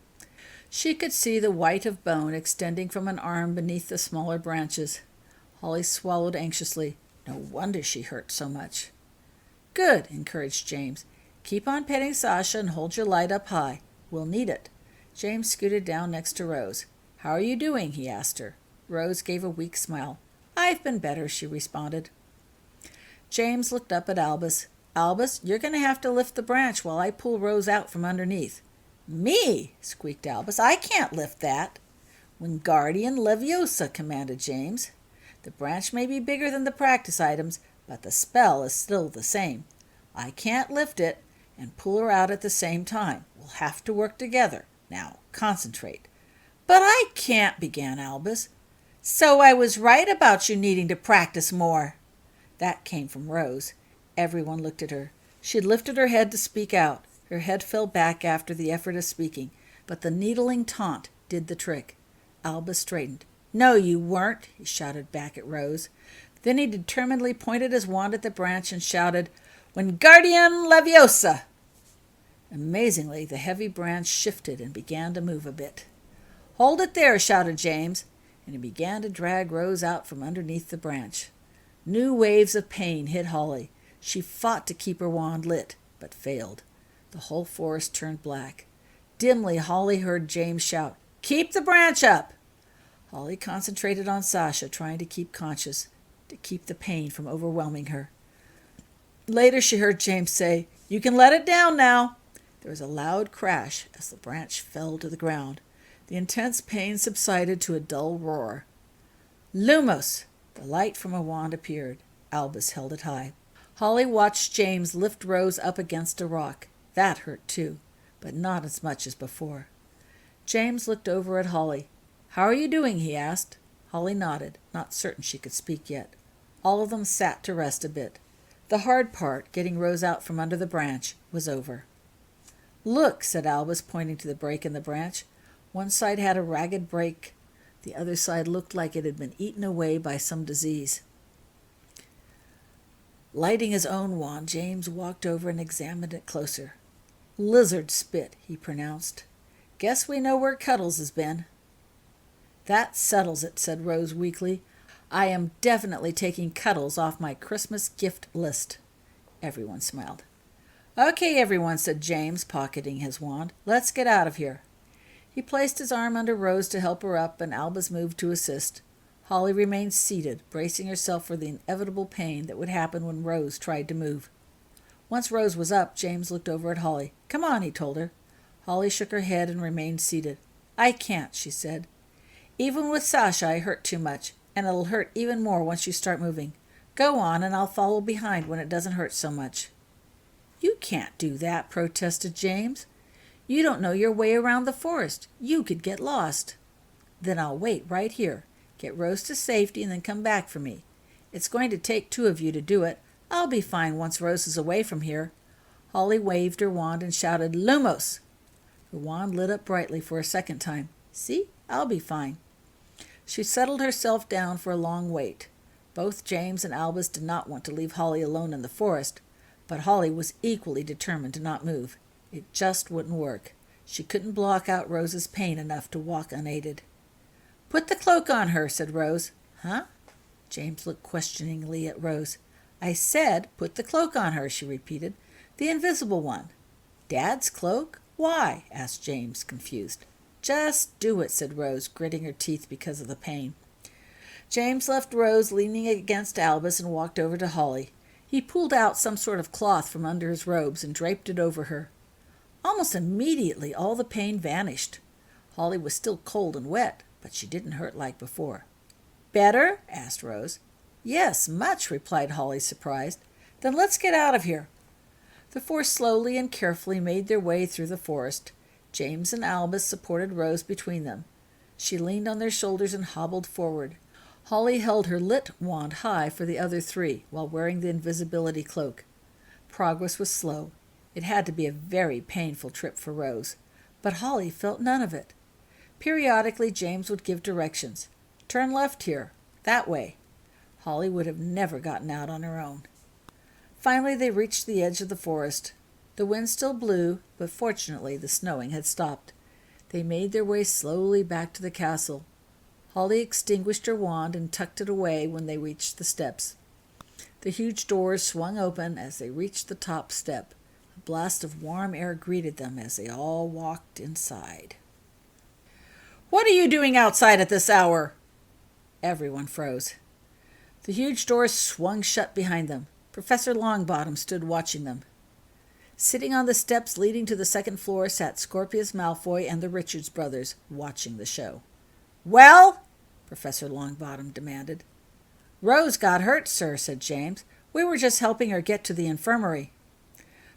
She could see the white of bone extending from an arm beneath the smaller branches. Holly swallowed anxiously. No wonder she hurt so much. "Good," encouraged James. "Keep on petting Sasha and hold your light up high. We'll need it." James scooted down next to Rose. "How are you doing?" he asked her. Rose gave a weak smile. "I've been better," she responded. James looked up at Albus. "Albus, you're going to have to lift the branch while I pull Rose out from underneath." "Me?" squeaked Albus. "I can't lift that." "Wingardium Leviosa," commanded James. "The branch may be bigger than the practice items, but the spell is still the same. I can't lift it and pull her out at the same time. We'll have to work together. Now, concentrate." "But I can't," began Albus. "So I was right about you needing to practice more." That came from Rose. Everyone looked at her. She had lifted her head to speak out. Her head fell back after the effort of speaking, but the needling taunt did the trick. Albus straightened. "No, you weren't," he shouted back at Rose. Then he determinedly pointed his wand at the branch and shouted, "Wingardium Leviosa!" Amazingly, the heavy branch shifted and began to move a bit. "Hold it there," shouted James, and he began to drag Rose out from underneath the branch. New waves of pain hit Holly. She fought to keep her wand lit, but failed. The whole forest turned black. Dimly, Holly heard James shout, "Keep the branch up!" Holly concentrated on Sasha, trying to keep conscious, to keep the pain from overwhelming her. Later she heard James say, "You can let it down now." There was a loud crash as the branch fell to the ground. The intense pain subsided to a dull roar. "Lumos!" The light from a wand appeared. Albus held it high. Holly watched James lift Rose up against a rock. That hurt too, but not as much as before. James looked over at Holly. "How are you doing?" he asked. Holly nodded, not certain she could speak yet. All of them sat to rest a bit. The hard part, getting Rose out from under the branch, was over. "Look," said Albus, pointing to the break in the branch. One side had a ragged break. The other side looked like it had been eaten away by some disease. Lighting his own wand, James walked over and examined it closer. "Lizard spit," he pronounced. "Guess we know where Cuddles has been." "That settles it," said Rose weakly. "I am definitely taking Cuddles off my Christmas gift list." Everyone smiled. "Okay, everyone," said James, pocketing his wand. "Let's get out of here." He placed his arm under Rose to help her up, and Albus moved to assist. Holly remained seated, bracing herself for the inevitable pain that would happen when Rose tried to move. Once Rose was up, James looked over at Holly. "Come on," he told her. Holly shook her head and remained seated. "I can't," she said. "Even with Sasha, I hurt too much, and it'll hurt even more once you start moving. Go on, and I'll follow behind when it doesn't hurt so much." "You can't do that," protested James. "You don't know your way around the forest. You could get lost." "Then I'll wait right here. Get Rose to safety and then come back for me. It's going to take two of you to do it. I'll be fine once Rose is away from here." Holly waved her wand and shouted, "Lumos!" Her wand lit up brightly for a second time. "See? I'll be fine." She settled herself down for a long wait. Both James and Albus did not want to leave Holly alone in the forest, but Holly was equally determined to not move. It just wouldn't work. She couldn't block out Rose's pain enough to walk unaided. "Put the cloak on her," said Rose. "Huh?" James looked questioningly at Rose. "I said, put the cloak on her," she repeated. "The invisible one." "Dad's cloak? Why? Asked James, confused. Just do it, said Rose, gritting her teeth because of the pain. James left Rose leaning against Albus and walked over to Holly. He pulled out some sort of cloth from under his robes and draped it over her. Almost immediately, all the pain vanished. Holly was still cold and wet, but she didn't hurt like before. Better? Asked Rose. Yes, much, replied Holly, surprised. Then let's get out of here. The four slowly and carefully made their way through the forest. James and Albus supported Rose between them. She leaned on their shoulders and hobbled forward. Holly held her lit wand high for the other three while wearing the invisibility cloak. Progress was slow. It had to be a very painful trip for Rose, but Holly felt none of it. Periodically, James would give directions. Turn left here, that way. Holly would have never gotten out on her own. Finally, they reached the edge of the forest. The wind still blew, but fortunately the snowing had stopped. They made their way slowly back to the castle. Holly extinguished her wand and tucked it away when they reached the steps. The huge doors swung open as they reached the top step. A blast of warm air greeted them as they all walked inside. "What are you doing outside at this hour?" Everyone froze. The huge doors swung shut behind them. Professor Longbottom stood watching them. Sitting on the steps leading to the second floor sat Scorpius Malfoy and the Richards brothers, watching the show. "Well?" Professor Longbottom demanded. "Rose got hurt, sir," said James. "We were just helping her get to the infirmary."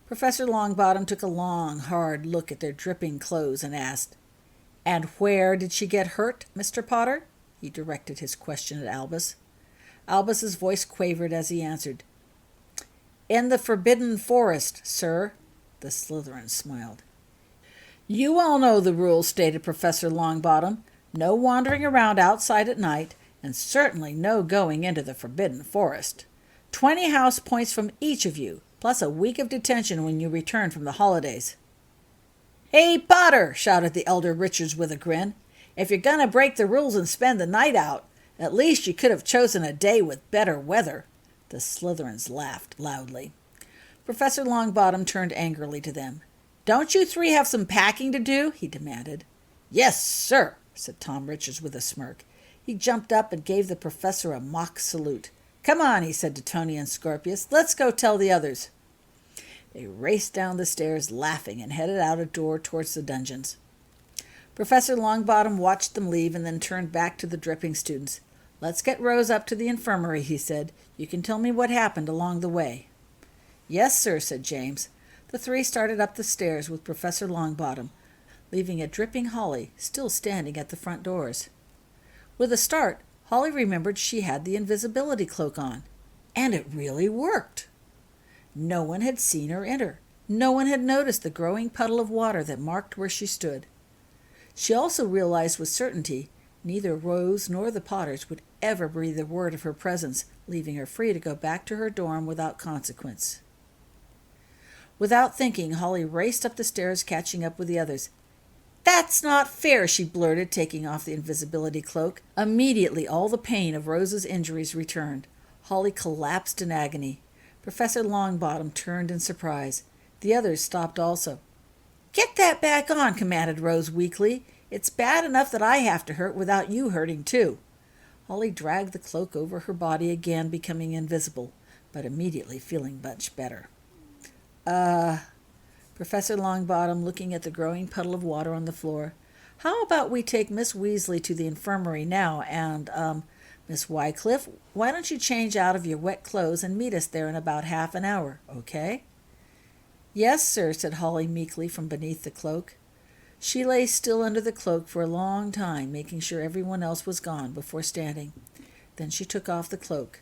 Professor Longbottom took a long, hard look at their dripping clothes and asked, "And where did she get hurt, Mr. Potter?" He directed his question at Albus. Albus's voice quavered as he answered, "In the Forbidden Forest, sir." The Slytherin smiled. "You all know the rules," stated Professor Longbottom. "No wandering around outside at night, and certainly no going into the Forbidden Forest. 20 house points from each of you, plus a week of detention when you return from the holidays." "Hey, Potter!" shouted the elder Richards with a grin. "If you're going to break the rules and spend the night out, at least you could have chosen a day with better weather." The Slytherins laughed loudly. Professor Longbottom turned angrily to them. "Don't you three have some packing to do?" he demanded. "Yes, sir," said Tom Richards with a smirk. He jumped up and gave the professor a mock salute. "Come on," he said to Tony and Scorpius. "Let's go tell the others." They raced down the stairs laughing and headed out a door towards the dungeons. Professor Longbottom watched them leave and then turned back to the dripping students. "Let's get Rose up to the infirmary," he said. "You can tell me what happened along the way." "Yes, sir," said James. The three started up the stairs with Professor Longbottom, leaving a dripping Holly still standing at the front doors. With a start, Holly remembered she had the invisibility cloak on. And it really worked. No one had seen her enter. No one had noticed the growing puddle of water that marked where she stood. She also realized with certainty neither Rose nor the Potters would ever breathe a word of her presence, leaving her free to go back to her dorm without consequence. Without thinking, Holly raced up the stairs, catching up with the others. "That's not fair," she blurted, taking off the invisibility cloak. Immediately, all the pain of Rose's injuries returned. Holly collapsed in agony. Professor Longbottom turned in surprise. The others stopped also. "Get that back on," commanded Rose weakly. "It's bad enough that I have to hurt without you hurting too." Holly dragged the cloak over her body again, becoming invisible, but immediately feeling much better. Professor Longbottom, looking at the growing puddle of water on the floor. "How about we take Miss Weasley to the infirmary now, and, Miss Wycliffe, why don't you change out of your wet clothes and meet us there in about half an hour, okay?" "Yes, sir," said Holly meekly from beneath the cloak. She lay still under the cloak for a long time, making sure everyone else was gone before standing. Then she took off the cloak.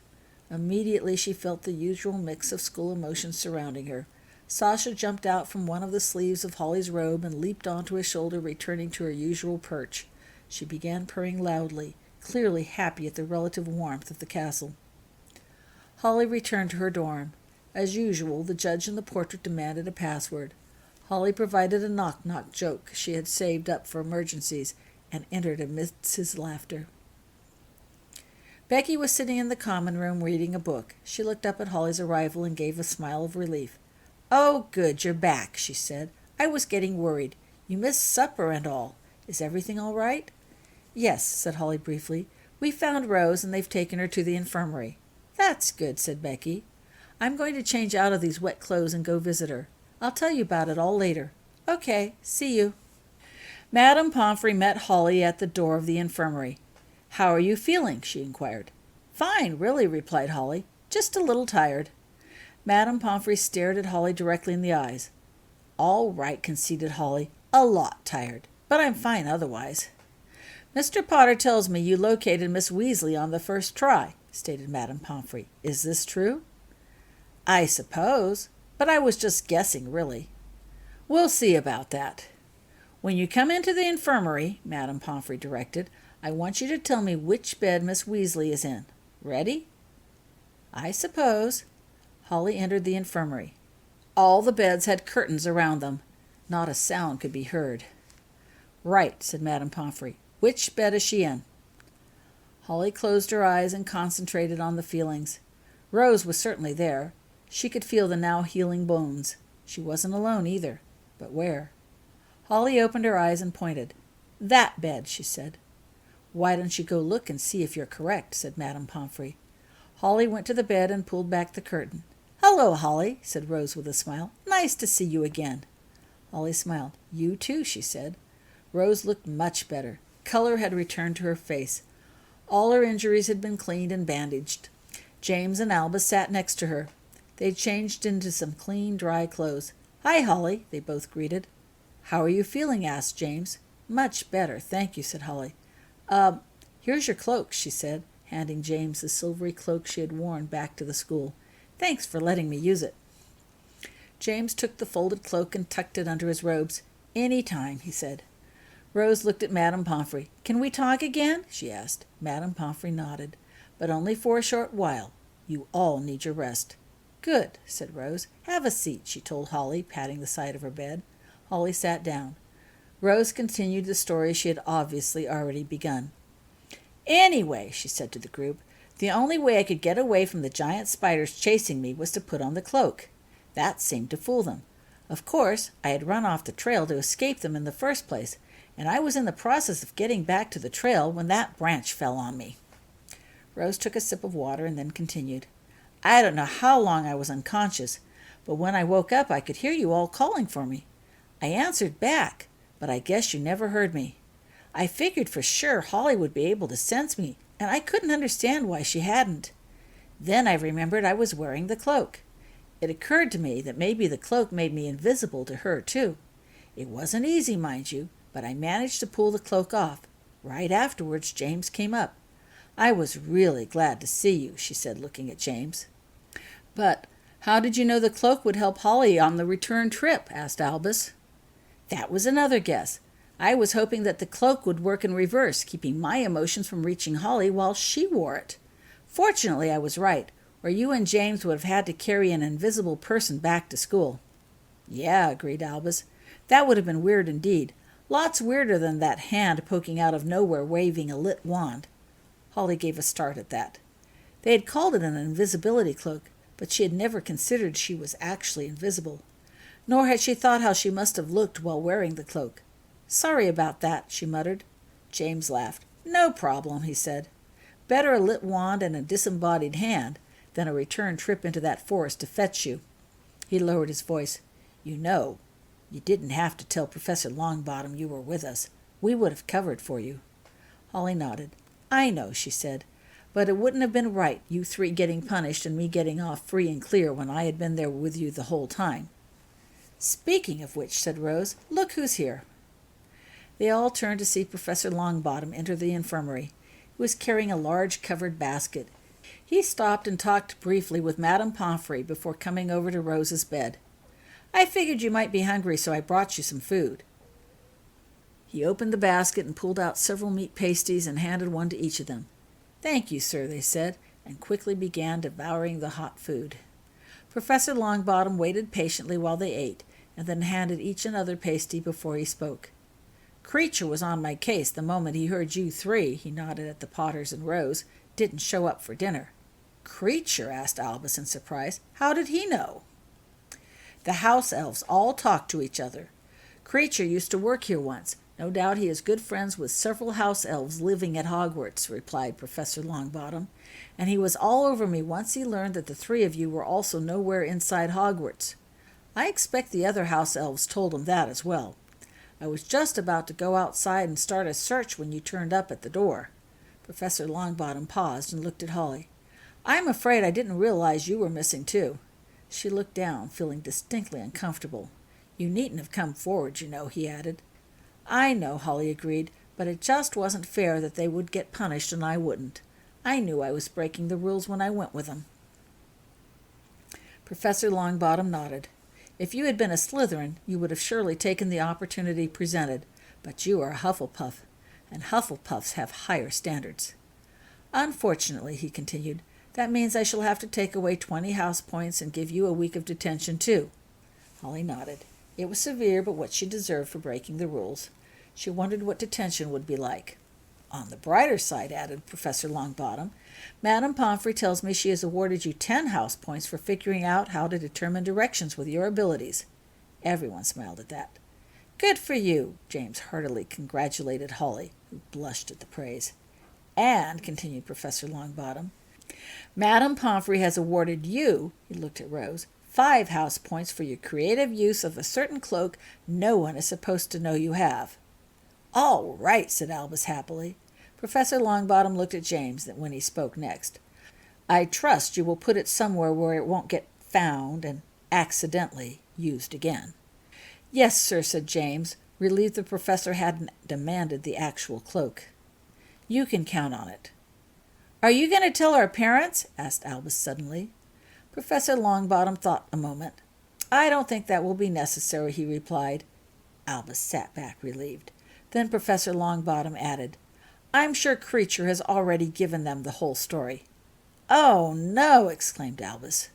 Immediately she felt the usual mix of school emotions surrounding her. Sasha jumped out from one of the sleeves of Holly's robe and leaped onto his shoulder, returning to her usual perch. She began purring loudly, clearly happy at the relative warmth of the castle. Holly returned to her dorm. As usual, the judge in the portrait demanded a password. Holly provided a knock-knock joke she had saved up for emergencies and entered amidst his laughter. Becky was sitting in the common room reading a book. She looked up at Holly's arrival and gave a smile of relief. "Oh, good, you're back," she said. I was getting worried. You missed supper and all. Is everything all right?" "Yes," said Holly briefly. "We found Rose, and they've taken her to the infirmary." "That's good," said Becky. "I'm going to change out of these wet clothes and go visit her. I'll tell you about it all later." "Okay, see you." Madame Pomfrey met Holly at the door of the infirmary. "How are you feeling?" she inquired. "Fine, really," replied Holly. "Just a little tired." Madame Pomfrey stared at Holly directly in the eyes. "All right," conceded Holly. "A lot tired. But I'm fine otherwise." "Mr. Potter tells me you located Miss Weasley on the first try," stated Madame Pomfrey. "Is this true?" "I suppose. But I was just guessing, really." "We'll see about that. When you come into the infirmary," Madame Pomfrey directed, "I want you to tell me which bed Miss Weasley is in. Ready?" "I suppose." Holly entered the infirmary. All the beds had curtains around them. Not a sound could be heard. "Right," said Madame Pomfrey. "Which bed is she in?" Holly closed her eyes and concentrated on the feelings. Rose was certainly there. She could feel the now healing bones. She wasn't alone either. But where? Holly opened her eyes and pointed. "That bed," she said. "Why don't you go look and see if you're correct?" said Madame Pomfrey. Holly went to the bed and pulled back the curtain. "Hello, Holly," said Rose with a smile. "Nice to see you again." Holly smiled. "You too," she said. Rose looked much better. Color had returned to her face. All her injuries had been cleaned and bandaged. James and Albus sat next to her. They'd changed into some clean, dry clothes. "Hi, Holly," they both greeted. "How are you feeling?" asked James. "Much better, thank you," said Holly. Here's your cloak," she said, handing James the silvery cloak she had worn back to the school. "Thanks for letting me use it." James took the folded cloak and tucked it under his robes. "Any time," he said. Rose looked at Madame Pomfrey. "Can we talk again?" she asked. Madame Pomfrey nodded. "But only for a short while. You all need your rest." "Good," said Rose. "Have a seat," she told Holly, patting the side of her bed. Holly sat down. Rose continued the story she had obviously already begun. "Anyway," she said to the group, "the only way I could get away from the giant spiders chasing me was to put on the cloak. That seemed to fool them. Of course, I had run off the trail to escape them in the first place, and I was in the process of getting back to the trail when that branch fell on me." Rose took a sip of water and then continued. "I don't know how long I was unconscious, but when I woke up I could hear you all calling for me. I answered back, but I guess you never heard me. I figured for sure Holly would be able to sense me, and I couldn't understand why she hadn't. Then I remembered I was wearing the cloak. It occurred to me that maybe the cloak made me invisible to her, too. It wasn't easy, mind you, but I managed to pull the cloak off. Right afterwards, James came up. I was really glad to see you," she said, looking at James. "But how did you know the cloak would help Holly on the return trip?" asked Albus. "That was another guess. I was hoping that the cloak would work in reverse, keeping my emotions from reaching Holly while she wore it. Fortunately, I was right, or you and James would have had to carry an invisible person back to school." "Yeah," agreed Albus. "That would have been weird indeed. Lots weirder than that hand poking out of nowhere waving a lit wand." Holly gave a start at that. They had called it an invisibility cloak, but she had never considered she was actually invisible. Nor had she thought how she must have looked while wearing the cloak. "Sorry about that," she muttered. James laughed. "No problem," he said. "Better a lit wand and a disembodied hand than a return trip into that forest to fetch you." He lowered his voice. "You know, you didn't have to tell Professor Longbottom you were with us. We would have covered for you." Holly nodded. "I know," she said. "But it wouldn't have been right, you three getting punished and me getting off free and clear when I had been there with you the whole time." "Speaking of which," said Rose, "look who's here." They all turned to see Professor Longbottom enter the infirmary. He was carrying a large covered basket. He stopped and talked briefly with Madame Pomfrey before coming over to Rose's bed. "I figured you might be hungry, so I brought you some food." He opened the basket and pulled out several meat pasties and handed one to each of them. "Thank you, sir," they said, and quickly began devouring the hot food. Professor Longbottom waited patiently while they ate, and then handed each another pasty before he spoke. "Creature was on my case the moment he heard you three," he nodded at the Potters and Rose, "didn't show up for dinner." "Creature?" asked Albus in surprise. "How did he know?" "The house elves all talk to each other. Creature used to work here once. No doubt he is good friends with several house elves living at Hogwarts, replied Professor Longbottom, and he was all over me once he learned that the three of you were also nowhere inside Hogwarts. I expect the other house elves told him that as well. I was just about to go outside and start a search when you turned up at the door. Professor Longbottom paused and looked at Holly. I'm afraid I didn't realize you were missing too. She looked down, feeling distinctly uncomfortable. You needn't have come forward, you know, he added. I know, Holly agreed, but it just wasn't fair that they would get punished and I wouldn't. I knew I was breaking the rules when I went with them. Professor Longbottom nodded. If you had been a Slytherin, you would have surely taken the opportunity presented, but you are a Hufflepuff, and Hufflepuffs have higher standards. Unfortunately, he continued, that means I shall have to take away 20 house points and give you a week of detention, too. Holly nodded. It was severe, but what she deserved for breaking the rules. She wondered what detention would be like. On the brighter side, added Professor Longbottom, Madame Pomfrey tells me she has awarded you 10 house points for figuring out how to determine directions with your abilities. Everyone smiled at that. Good for you, James heartily congratulated Holly, who blushed at the praise. And, continued Professor Longbottom, Madame Pomfrey has awarded you, he looked at Rose, 5 house points for your creative use of a certain cloak no one is supposed to know you have. All right, said Albus happily. Professor Longbottom looked at James when he spoke next. I trust you will put it somewhere where it won't get found and accidentally used again. Yes, sir, said James, relieved the professor hadn't demanded the actual cloak. You can count on it. Are you going to tell our parents? Asked Albus suddenly. Professor Longbottom thought a moment. I don't think that will be necessary, he replied. Albus sat back relieved. Then Professor Longbottom added, I'm sure Creature has already given them the whole story. Oh, no, exclaimed Albus.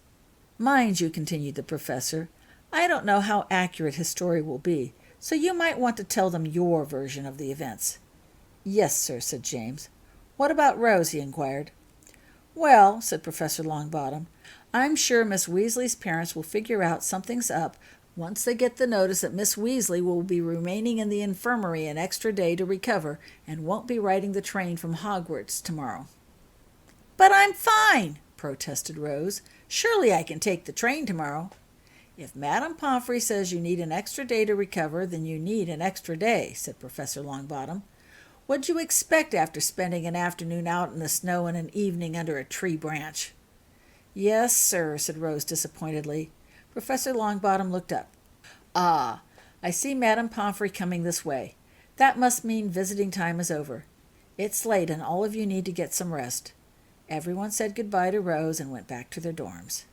Mind you, continued the professor, I don't know how accurate his story will be, so you might want to tell them your version of the events. Yes, sir, said James. What about Rose? He inquired. Well, said Professor Longbottom, I'm sure Miss Weasley's parents will figure out something's up once they get the notice that Miss Weasley will be remaining in the infirmary an extra day to recover and won't be riding the train from Hogwarts tomorrow. But I'm fine, protested Rose. Surely I can take the train tomorrow. If Madame Pomfrey says you need an extra day to recover, then you need an extra day, said Professor Longbottom. What'd you expect after spending an afternoon out in the snow and an evening under a tree branch? Yes, sir, said Rose disappointedly. Professor Longbottom looked up. Ah, I see Madame Pomfrey coming this way. That must mean visiting time is over. It's late and all of you need to get some rest. Everyone said goodbye to Rose and went back to their dorms.